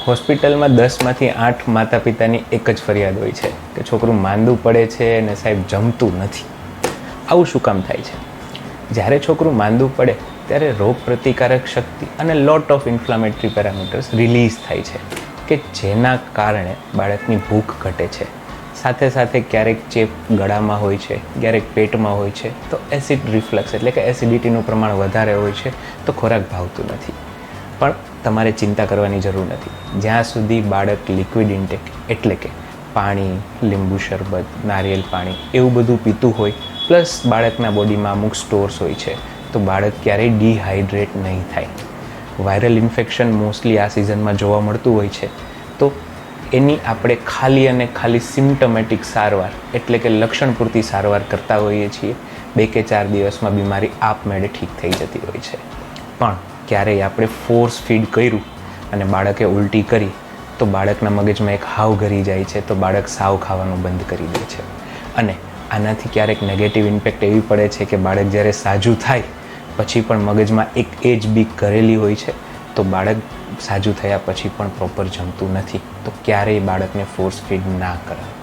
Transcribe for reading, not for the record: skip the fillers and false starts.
હોસ્પિટલમાં 10માંથી 8 માતા પિતાની એક જ ફરિયાદ હોય છે કે છોકરું માંદું પડે છે અને સાહેબ જમતું નથી. આવું શું કામ થાય છે? જ્યારે છોકરું માંદું પડે ત્યારે રોગ પ્રતિકારક શક્તિ અને lot of inflammatory parameters release થાય છે કે જેના કારણે બાળકની ભૂખ ઘટે છે. સાથે સાથે ક્યારેક ચેપ ગળામાં હોય છે, ક્યારેક પેટમાં હોય છે, તો એસિડ રિફ્લક્સ એટલે કે એસિડિટીનું પ્રમાણ વધારે હોય છે તો ખોરાક ભાવતું નથી. પણ તમારે ચિંતા કરવાની જરૂર નથી. જ્યાં સુધી બાળક લિક્વિડ ઇન્ટેક એટલે કે પાણી, લીંબુ શરબત, નારિયેલ પાણી એવું બધું પીતું હોય, પ્લસ બાળકના બોડીમાં અમુક સ્ટોર્સ હોય છે, તો બાળક ક્યારેય ડિહાઇડ્રેટ નહીં થાય. વાયરલ ઇન્ફેક્શન મોસ્ટલી આ સિઝનમાં જોવા મળતું હોય છે, તો એની આપણે ખાલી અને ખાલી સિમ્ટમેટિક સારવાર એટલે કે લક્ષણ પૂરતી સારવાર કરતા હોઈએ છીએ. 2 કે 4 દિવસમાં બીમારી આપમેળે ઠીક થઈ જતી હોય છે. પણ ક્યારેય આપણે ફોર્સ ફીડ કર્યું અને બાળકે ઉલટી કરી તો બાળકના મગજમાં એક હાવ ઘરી જાય છે, તો બાળક સાવ ખાવાનું બંધ કરી દે છે. અને આનાથી ક્યારેક નેગેટિવ ઇમ્પેક્ટ એવી પડે છે કે બાળક જ્યારે સાજું થાય પછી પણ મગજમાં એક એજ બીક કરેલી હોય છે, તો બાળક સાજું થયા પછી પણ પ્રોપર જમતું નથી. તો ક્યારેય બાળકને ફોર્સ ફીડ ના કરાય.